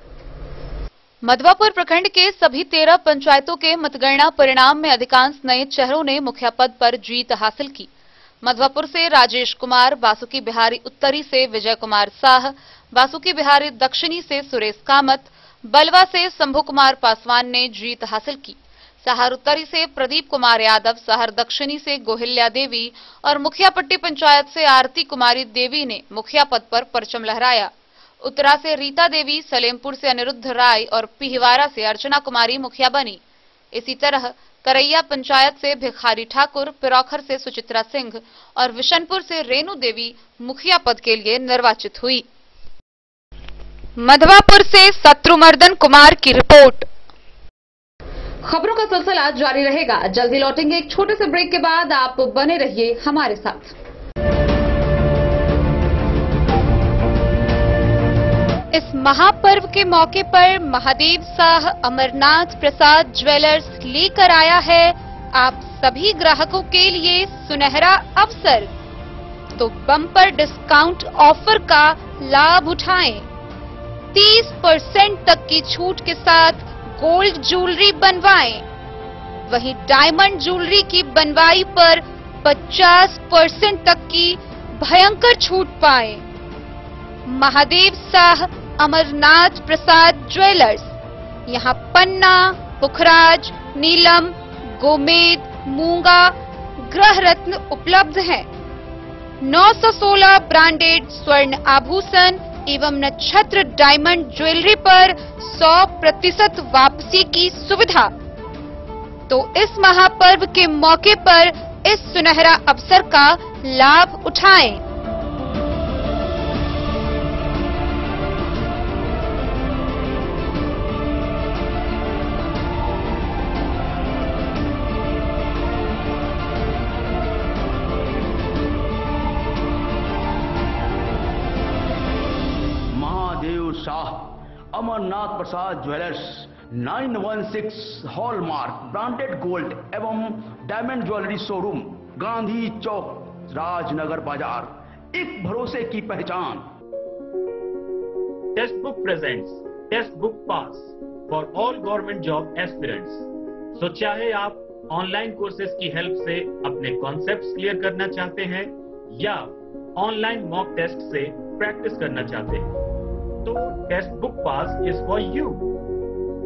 मधवापुर प्रखंड के सभी 13 पंचायतों के मतगणना परिणाम में अधिकांश नए चेहरों ने मुखिया पद पर जीत हासिल की। मधवापुर से राजेश कुमार, बासुकी बिहारी उत्तरी से विजय कुमार साह, बासुकी बिहारी दक्षिणी से सुरेश कामत, बलवा से शंभू कुमार पासवान ने जीत हासिल की। सहार उत्तरी से प्रदीप कुमार यादव, सहार दक्षिणी से गोहिल्या देवी और मुखियापट्टी पंचायत से आरती कुमारी देवी ने मुखिया पद पर परचम लहराया। उत्तरा से रीता देवी, सलेमपुर से अनिरुद्ध राय और पिहिवारा से अर्चना कुमारी मुखिया बनी। इसी तरह करैया पंचायत से भिखारी ठाकुर, पिरौखर से सुचित्रा सिंह और विशनपुर से रेणु देवी मुखिया पद के लिए निर्वाचित हुई। मधवापुर से शत्रुमर्दन कुमार की रिपोर्ट। खबरों का सिलसिला जारी रहेगा। जल्दी लौटेंगे एक छोटे से ब्रेक के बाद। आप बने रहिए हमारे साथ। इस महापर्व के मौके पर महादेव शाह अमरनाथ प्रसाद ज्वेलर्स लेकर आया है आप सभी ग्राहकों के लिए सुनहरा अवसर। तो बम्पर डिस्काउंट ऑफर का लाभ उठाएं। 30% तक की छूट के साथ गोल्ड ज्वेलरी बनवाएं। वहीं डायमंड ज्वेलरी की बनवाई पर 50% तक की भयंकर छूट पाएं। महादेव शाह अमरनाथ प्रसाद ज्वेलर्स, यहाँ पन्ना, पुखराज, नीलम, गोमेद, मूंगा, ग्रह रत्न उपलब्ध हैं। 916 ब्रांडेड स्वर्ण आभूषण एवं नक्षत्र डायमंड ज्वेलरी पर 100% वापसी की सुविधा। तो इस महापर्व के मौके पर इस सुनहरा अवसर का लाभ उठाएं। Mahadev Shah Amarnath Prasad jewellers 916 hallmark branded gold एवं diamond jewellery showroom, Gandhi Chowk, Rajnagar Bazar, एक भरोसे की पहचान। Test book presents test book pass for all government job aspirants. तो चाहे आप ऑनलाइन कोर्सेज की हेल्प से अपने कॉन्सेप्ट्स क्लियर करना चाहते हैं या ऑनलाइन मॉक टेस्ट से प्रैक्टिस करना चाहते हैं, तो test book pass is for you.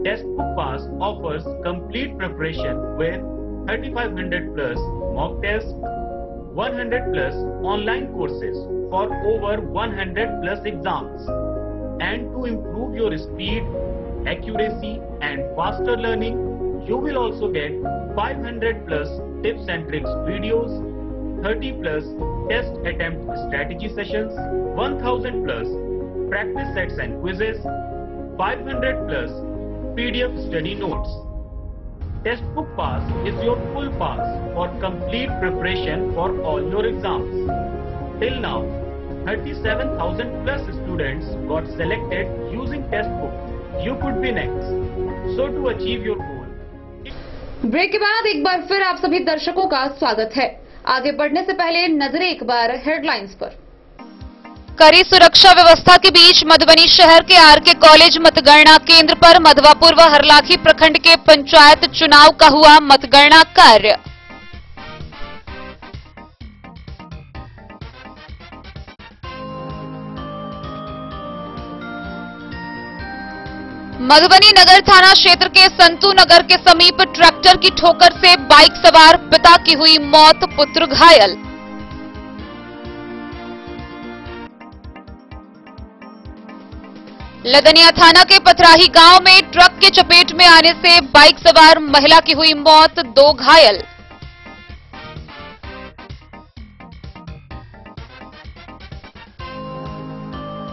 Test book pass offers complete preparation with 3500 plus mock test, 100 plus online courses for over 100 plus exams. And to improve your speed, accuracy and faster learning, you will also get 500 plus tips and tricks videos, 30 plus test attempt strategy sessions, 1000 plus practice sets and quizzes, 500 plus PDF study notes. Test book pass is your full pass for complete preparation for all your exams. Till now, 37,000 plus students got selected using test book. You could be next. So to achieve your goal. Break के बाद एक बार फिर आप सभी दर्शकों का स्वागत है। आगे बढ़ने से पहले नजरें एक बार हेडलाइंस पर। कड़ी सुरक्षा व्यवस्था के बीच मधुबनी शहर के आरके कॉलेज मतगणना केंद्र पर मधवापुर व हरलाखी प्रखंड के पंचायत चुनाव का हुआ मतगणना कार्य। मधुबनी नगर थाना क्षेत्र के संतू नगर के समीप ट्रैक्टर की ठोकर से बाइक सवार पिता की हुई मौत, पुत्र घायल। लदनिया थाना के पथराही गांव में ट्रक के चपेट में आने से बाइक सवार महिला की हुई मौत, 2 घायल।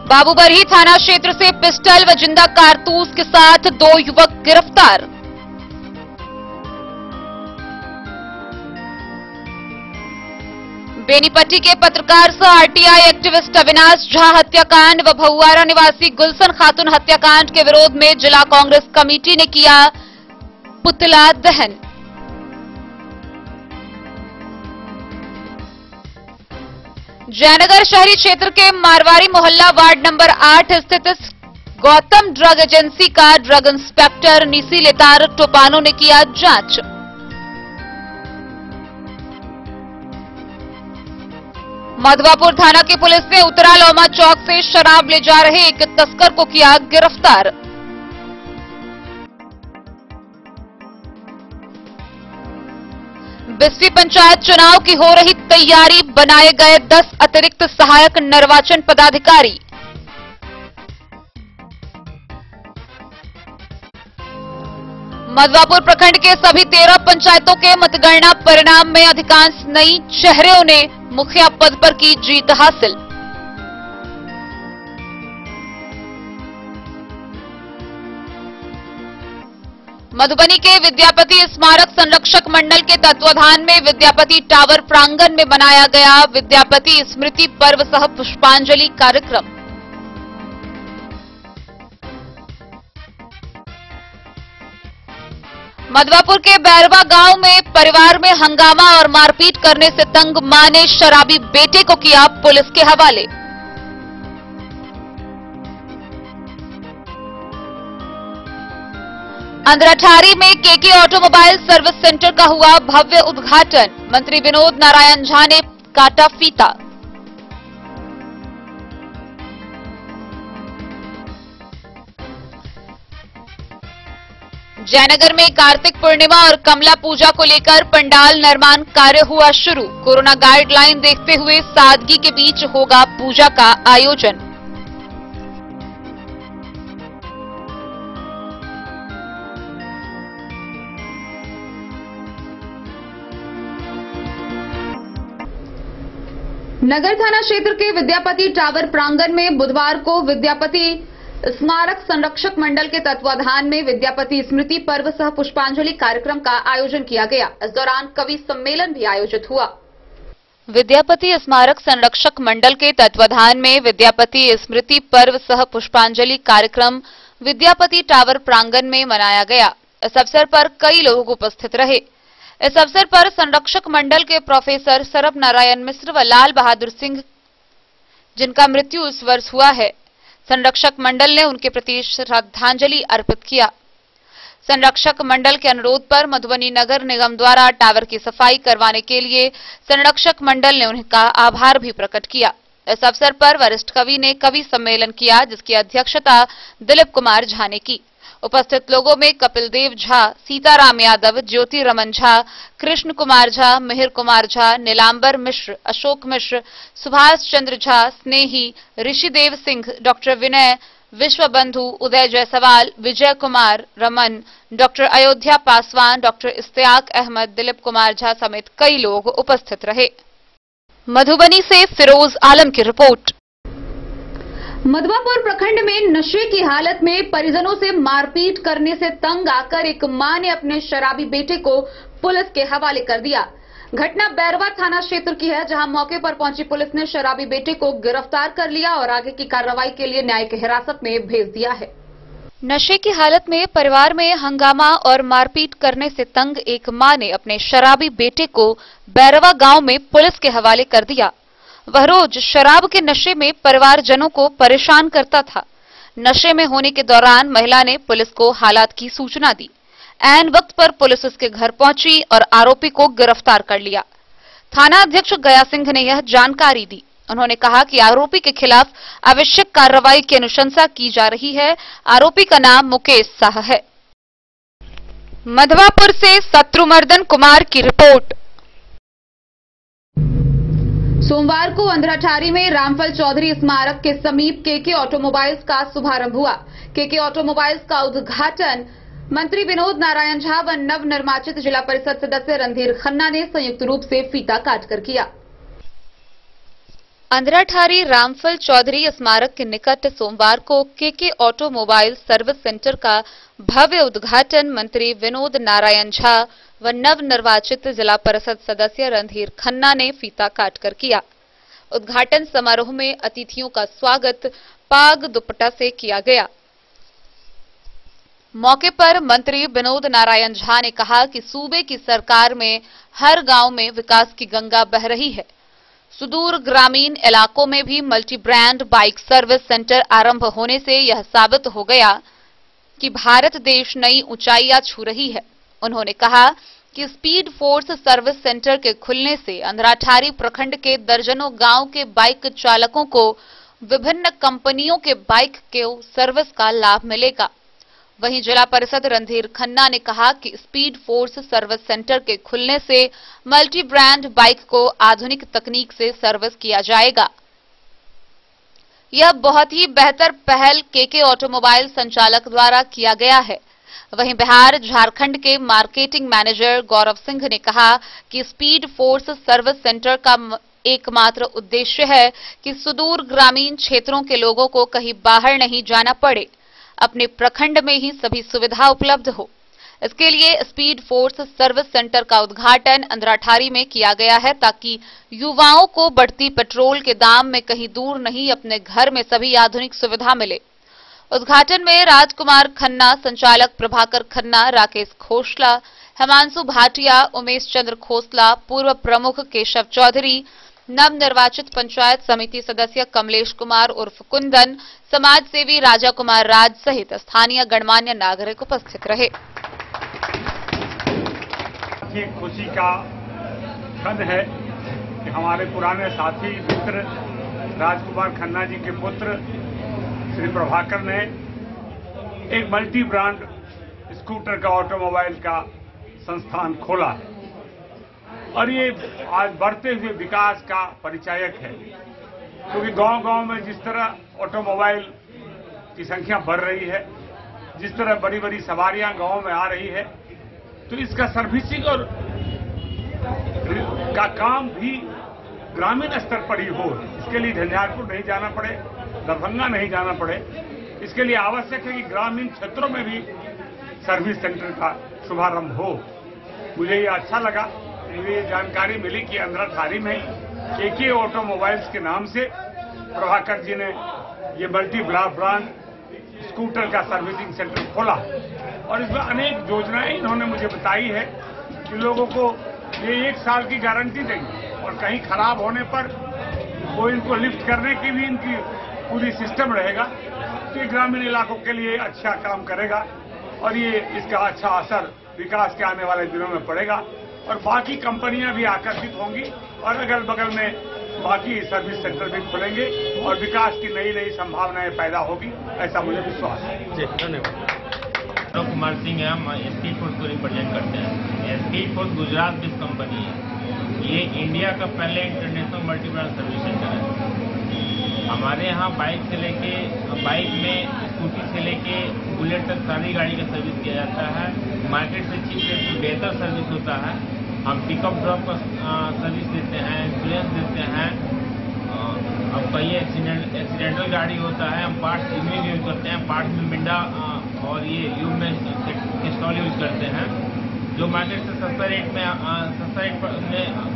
बाबूबरही थाना क्षेत्र से पिस्टल व जिंदा कारतूस के साथ 2 युवक गिरफ्तार। बेनीपट्टी के पत्रकार सह आरटीआई एक्टिविस्ट अविनाश झा हत्याकांड व भहुआरा निवासी गुलशन खातून हत्याकांड के विरोध में जिला कांग्रेस कमेटी ने किया पुतला दहन। जयनगर शहरी क्षेत्र के मारवाड़ी मोहल्ला वार्ड नंबर 8 स्थित गौतम ड्रग एजेंसी का ड्रग इंस्पेक्टर निसी लेतार टोपानो ने किया जांच। मधवापुर थाना की पुलिस ने उत्तरा लोमा चौक से शराब ले जा रहे एक तस्कर को किया गिरफ्तार। बिस्फी पंचायत चुनाव की हो रही तैयारी, बनाए गए 10 अतिरिक्त सहायक निर्वाचन पदाधिकारी। मधवापुर प्रखंड के सभी 13 पंचायतों के मतगणना परिणाम में अधिकांश नई चेहरों ने मुखिया पद पर की जीत हासिल। मधुबनी के विद्यापति स्मारक संरक्षक मंडल के तत्वाधान में विद्यापति टावर प्रांगण में बनाया गया विद्यापति स्मृति पर्व सह पुष्पांजलि कार्यक्रम। मधवापुर के बैरवा गांव में परिवार में हंगामा और मारपीट करने से तंग मां ने शराबी बेटे को किया पुलिस के हवाले। अंद्राठारी में केके ऑटोमोबाइल सर्विस सेंटर का हुआ भव्य उद्घाटन, मंत्री विनोद नारायण झा ने काटा फीता। जयनगर में कार्तिक पूर्णिमा और कमला पूजा को लेकर पंडाल निर्माण कार्य हुआ शुरू। कोरोना गाइडलाइन देखते हुए सादगी के बीच होगा पूजा का आयोजन। नगर थाना क्षेत्र के विद्यापति टावर प्रांगण में बुधवार को विद्यापति स्मारक संरक्षक मंडल के तत्वाधान में विद्यापति स्मृति पर्व सह पुष्पांजलि कार्यक्रम का आयोजन किया गया। इस दौरान कवि सम्मेलन भी आयोजित हुआ। विद्यापति स्मारक संरक्षक मंडल के तत्वाधान में विद्यापति स्मृति पर्व सह पुष्पांजलि कार्यक्रम विद्यापति टावर प्रांगण में मनाया गया। इस अवसर पर कई लोग उपस्थित रहे। इस अवसर पर संरक्षक मंडल के प्रोफेसर सरब नारायण मिश्र व लाल बहादुर सिंह, जिनका मृत्यु इस वर्ष हुआ है, संरक्षक मंडल ने उनके प्रति श्रद्धांजलि अर्पित किया। संरक्षक मंडल के अनुरोध पर मधुबनी नगर निगम द्वारा टावर की सफाई करवाने के लिए संरक्षक मंडल ने उनका आभार भी प्रकट किया। इस अवसर पर वरिष्ठ कवि ने कवि सम्मेलन किया, जिसकी अध्यक्षता दिलीप कुमार झा ने की। उपस्थित लोगों में कपिल देव झा, सीताराम यादव, ज्योति रमन झा, कृष्ण कुमार झा, मिहिर कुमार झा, नीलांबर मिश्र, अशोक मिश्र, सुभाष चंद्र झा, स्नेही, ऋषिदेव सिंह, डॉक्टर विनय, विश्वबंधु, उदय जायसवाल, विजय कुमार रमन, डॉक्टर अयोध्या पासवान, डॉक्टर इश्तियाक अहमद, दिलीप कुमार झा समेत कई लोग उपस्थित रहे। मधुबनी से फिरोज आलम की रिपोर्ट। मधवापुर प्रखंड में नशे की हालत में परिजनों से मारपीट करने से तंग आकर एक मां ने अपने शराबी बेटे को पुलिस के हवाले कर दिया। घटना बैरवा थाना क्षेत्र की है, जहां मौके पर पहुंची पुलिस ने शराबी बेटे को गिरफ्तार कर लिया और आगे की कार्रवाई के लिए न्यायिक हिरासत में भेज दिया है। नशे की हालत में परिवार में हंगामा और मारपीट करने से तंग एक मां ने अपने शराबी बेटे को बैरवा गांव में पुलिस के हवाले कर दिया। वह रोज शराब के नशे में परिवारजनों को परेशान करता था। नशे में होने के दौरान महिला ने पुलिस को हालात की सूचना दी। ऐन वक्त पर पुलिस उसके घर पहुंची और आरोपी को गिरफ्तार कर लिया। थाना अध्यक्ष गया सिंह ने यह जानकारी दी। उन्होंने कहा कि आरोपी के खिलाफ आवश्यक कार्रवाई की अनुशंसा की जा रही है। आरोपी का नाम मुकेश शाह है। मधवापुर से शत्रुमर्दन कुमार की रिपोर्ट। सोमवार को अंधराठारी में रामफल चौधरी स्मारक के समीप केके ऑटोमोबाइल्स का शुभारंभ हुआ। केके ऑटोमोबाइल्स का उद्घाटन मंत्री विनोद नारायण झा व नवनिर्वाचित जिला परिषद सदस्य रणधीर खन्ना ने संयुक्त रूप से फीता काटकर किया। अंधराठारी रामफल चौधरी स्मारक के निकट सोमवार को केके ऑटोमोबाइल सर्विस सेंटर का भव्य उद्घाटन मंत्री विनोद नारायण झा व नवनिर्वाचित जिला परिषद सदस्य रणधीर खन्ना ने फीता काटकर किया। उद्घाटन समारोह में अतिथियों का स्वागत पाग दुपट्टा से किया गया। मौके पर मंत्री विनोद नारायण झा ने कहा कि सूबे की सरकार में हर गांव में विकास की गंगा बह रही है। सुदूर ग्रामीण इलाकों में भी multi brand bike service centre आरंभ होने से यह साबित हो गया कि भारत देश नई ऊंचाइयां छू रही है। उन्होंने कहा कि स्पीड फोर्स सर्विस सेंटर के खुलने से अंधराठारी प्रखंड के दर्जनों गांव के बाइक चालकों को विभिन्न कंपनियों के बाइक के सर्विस का लाभ मिलेगा। वहीं जिला परिषद रणधीर खन्ना ने कहा कि स्पीड फोर्स सर्विस सेंटर के खुलने से मल्टी ब्रांड बाइक को आधुनिक तकनीक से सर्विस किया जाएगा। यह बहुत ही बेहतर पहल केके ऑटोमोबाइल संचालक द्वारा किया गया है। वहीं बिहार झारखंड के मार्केटिंग मैनेजर गौरव सिंह ने कहा कि स्पीड फोर्स सर्विस सेंटर का एकमात्र उद्देश्य है कि सुदूर ग्रामीण क्षेत्रों के लोगों को कहीं बाहर नहीं जाना पड़े, अपने प्रखंड में ही सभी सुविधा उपलब्ध हो। इसके लिए स्पीड फोर्स सर्विस सेंटर का उद्घाटन अंधराठारी में किया गया है, ताकि युवाओं को बढ़ती पेट्रोल के दाम में कहीं दूर नहीं अपने घर में सभी आधुनिक सुविधा मिले। उद्घाटन में राजकुमार खन्ना, संचालक प्रभाकर खन्ना, राकेश खोसला, हिमांशु भाटिया, उमेश चंद्र खोसला, पूर्व प्रमुख केशव चौधरी, नवनिर्वाचित पंचायत समिति सदस्य कमलेश कुमार उर्फ कुंदन, समाज सेवी राजा कुमार राज सहित स्थानीय गणमान्य नागरिक उपस्थित रहे। खुशी का क्षण है कि हमारे पुराने साथी मित्र राजकुमार खन्ना जी के पुत्र श्री प्रभाकर ने एक मल्टी ब्रांड स्कूटर का ऑटोमोबाइल का संस्थान खोला है और ये आज बढ़ते हुए विकास का परिचायक है, क्योंकि गांव-गांव में जिस तरह ऑटोमोबाइल की संख्या बढ़ रही है, जिस तरह बड़ी-बड़ी सवारियां गांव में आ रही है, तो इसका सर्विसिंग और का काम भी ग्रामीण स्तर पर ही हो। इसके लिए झंझारपुर नहीं जाना पड़े, दरभंगा नहीं जाना पड़े। इसके लिए आवश्यक है कि ग्रामीण क्षेत्रों में भी सर्विस सेंटर का शुभारंभ हो। मुझे ये अच्छा लगा, मुझे ये जानकारी मिली कि अंधराठारी में केके ऑटोमोबाइल्स के नाम से प्रभाकर जी ने ये मल्टी ब्रांड स्कूटर का सर्विसिंग सेंटर खोला और इसमें अनेक योजनाएं इन्होंने मुझे बताई है कि लोगों को ये 1 साल की गारंटी देंगे और कहीं खराब होने पर वो इनको लिफ्ट करने की भी इनकी पूरी सिस्टम रहेगा। तो ये ग्रामीण इलाकों के लिए अच्छा काम करेगा और ये इसका अच्छा असर विकास के आने वाले दिनों में पड़ेगा और बाकी कंपनियां भी आकर्षित होंगी और अगल बगल में बाकी सर्विस सेंटर भी खुलेंगे और विकास की नई नई संभावनाएं पैदा होगी, ऐसा मुझे विश्वास है। जी धन्यवाद। कुमार सिंह है, हम स्पीड पोस्ट को रिप्रेजेंट करते हैं। Speed post Gujarat based company है। ये इंडिया का पहले international multi brand service centre है। हमारे यहाँ बाइक में स्कूटी से लेके बुलेट तक सारी गाड़ी का सर्विस किया जाता है। मार्केट से चीप रेट में बेहतर सर्विस होता है। हम पिकअप ड्रॉप का सर्विस देते हैं, इंश्योरेंस देते हैं। अब कहीं एक्सीडेंटल गाड़ी होता है, हम पार्ट्स इनमें यूज करते हैं। पार्ट्स में मिंडा और ये यूज में कैस्ट्रॉल यूज करते हैं, जो मार्केट से सस्ता रेट में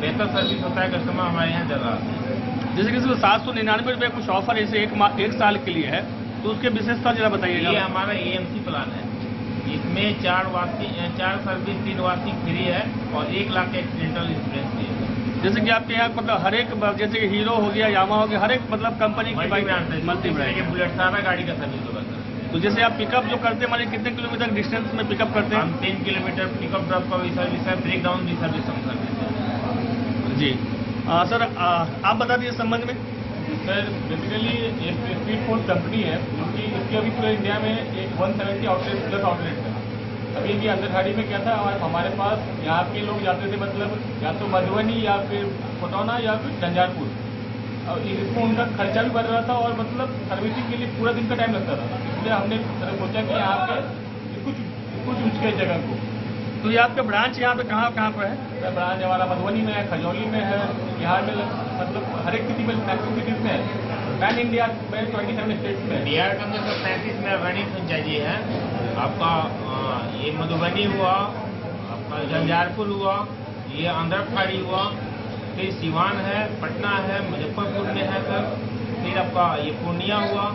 बेहतर सर्विस होता है। कस्टमर हमारे यहाँ ज़्यादा आते हैं। जैसे कि 799 कुछ ऑफर ऐसे एक साल के लिए है, तो उसके विशेषता जरा बताइएगा। ये हमारा AMC प्लान है। इसमें 4 सर्विस 3 वार्षिक फ्री है और 1 लाख का एक्सीडेंटल इंश्योरेंस भी है। जैसे कि आपके यहाँ मतलब हर एक, जैसे कि हीरो हो गया, यामा हो गया, हर एक मतलब कंपनी की बाइक मल्टी ब्रांड बुलेट सारा गाड़ी का सर्विस होगा सर। तो जैसे आप पिकअप जो करते हैं, माने कितने किलोमीटर डिस्टेंस में पिकअप करते हैं? हम 3 किलोमीटर पिकअप ड्रॉप का भी सर्विस है, ब्रेक डाउन भी सर्विस हम सर्विस है। जी सर, आप बता दीजिए संबंध में। सर बेसिकली एक स्पीड पोस्ट कंपनी है, क्योंकि इसके अभी पूरे इंडिया में एक 170 आउटलेट प्लस आउटलेट है। अभी भी अंदरखाड़ी में क्या था, हमारे पास यहाँ के लोग जाते थे, मतलब या तो मधुबनी या फिर कोटौना या फिर झंझारपुर, और इसमें उनका खर्चा भी बढ़ रहा था और मतलब सर्विसिंग के लिए पूरा दिन का टाइम लगता था। इसलिए हमने सोचा कि यहाँ पे कुछ ऊँच जगह को। तो ये आपका ब्रांच यहाँ पे कहाँ पर है? सर ब्रांच हमारा मधुबनी में है, खजौली में है, बिहार में, मतलब हर एक सिटी में, मैक्सिमम सिटीज में है। पैन इंडिया में 27 स्टेट्स में। बिहार के अंदर 35 में रनिंग फ्रेंचाइजी है। आपका ये मधुबनी हुआ, आपका झंझारपुर हुआ, ये आंध्रखाड़ी हुआ, फिर सिवान है, पटना है, मुजफ्फरपुर में है सर, फिर आपका ये पूर्णिया हुआ,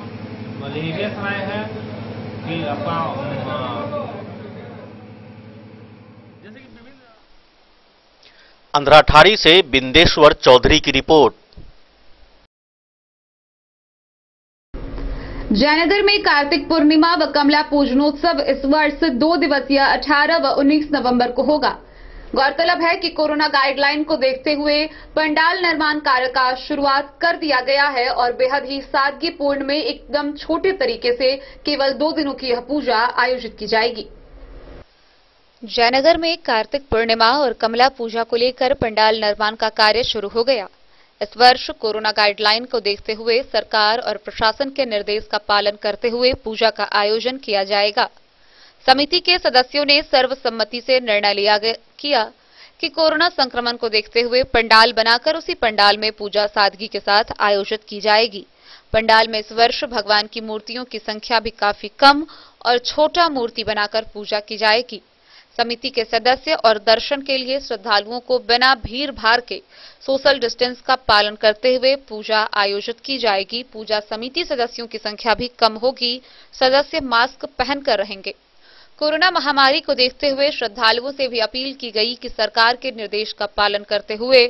लहेरियासराय है, फिर आपका अंधराठाड़ी से बिंदेश्वर चौधरी की रिपोर्ट। जयनगर में कार्तिक पूर्णिमा व कमला पूजनोत्सव इस वर्ष 2 दिवसीय 18 व 19 नवंबर को होगा। गौरतलब है कि कोरोना गाइडलाइन को देखते हुए पंडाल निर्माण कार्य का शुरुआत कर दिया गया है और बेहद ही सादगीपूर्ण में एकदम छोटे तरीके से केवल 2 दिनों की यह पूजा आयोजित की जाएगी। जयनगर में कार्तिक पूर्णिमा और कमला पूजा को लेकर पंडाल निर्माण का कार्य शुरू हो गया। इस वर्ष कोरोना गाइडलाइन को देखते हुए सरकार और प्रशासन के निर्देश का पालन करते हुए पूजा का आयोजन किया जाएगा। समिति के सदस्यों ने सर्वसम्मति से निर्णय किया कि कोरोना संक्रमण को देखते हुए पंडाल बनाकर उसी पंडाल में पूजा सादगी के साथ आयोजित की जाएगी। पंडाल में इस वर्ष भगवान की मूर्तियों की संख्या भी काफी कम और छोटा मूर्ति बनाकर पूजा की जाएगी। समिति के सदस्य और दर्शन के लिए श्रद्धालुओं को बिना भीड़ भाड़ के सोशल डिस्टेंस का पालन करते हुए पूजा आयोजित की जाएगी। पूजा समिति सदस्यों की संख्या भी कम होगी। सदस्य मास्क पहनकर रहेंगे। कोरोना महामारी को देखते हुए श्रद्धालुओं से भी अपील की गई कि सरकार के निर्देश का पालन करते हुए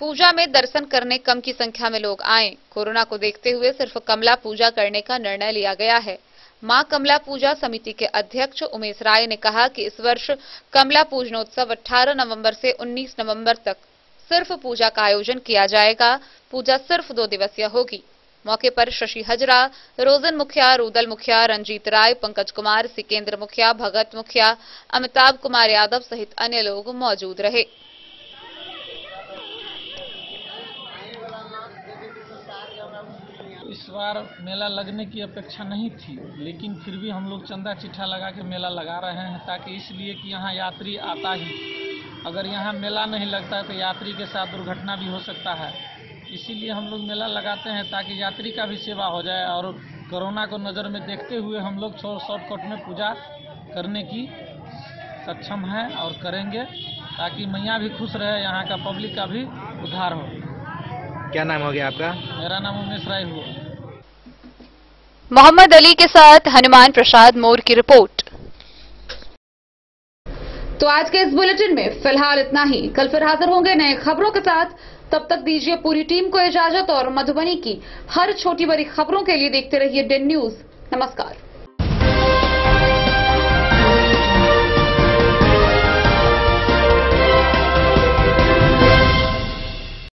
पूजा में दर्शन करने कम की संख्या में लोग आएं। कोरोना को देखते हुए सिर्फ कमला पूजा करने का निर्णय लिया गया है। मां कमला पूजा समिति के अध्यक्ष उमेश राय ने कहा कि इस वर्ष कमला पूजनोत्सव 18 नवंबर से 19 नवंबर तक सिर्फ पूजा का आयोजन किया जाएगा। पूजा सिर्फ 2 दिवसीय होगी। मौके पर शशि हजरा, रोजन मुखिया, रुदल मुखिया, रंजीत राय, पंकज कुमार, सिकेंद्र मुखिया, भगत मुखिया, अमिताभ कुमार यादव सहित अन्य लोग मौजूद रहे। इस बार मेला लगने की अपेक्षा नहीं थी, लेकिन फिर भी हम लोग चंदा चिट्ठा लगा के मेला लगा रहे हैं, ताकि इसलिए कि यहाँ यात्री आता ही, अगर यहाँ मेला नहीं लगता है तो यात्री के साथ दुर्घटना भी हो सकता है। इसीलिए हम लोग मेला लगाते हैं ताकि यात्री का भी सेवा हो जाए और कोरोना को नज़र में देखते हुए हम लोग शॉर्टकट में पूजा करने की सक्षम हैं और करेंगे, ताकि मैया भी खुश रहे, यहाँ का पब्लिक का भी उद्धार हो। क्या नाम हो गया आपका? मेरा नाम उमेश राय हुआ। मोहम्मद अली के साथ हनुमान प्रसाद मोर की रिपोर्ट। तो आज के इस बुलेटिन में फिलहाल इतना ही। कल फिर हाजिर होंगे नए खबरों के साथ। तब तक दीजिए पूरी टीम को इजाजत और मधुबनी की हर छोटी बड़ी खबरों के लिए देखते रहिए डेन न्यूज। नमस्कार।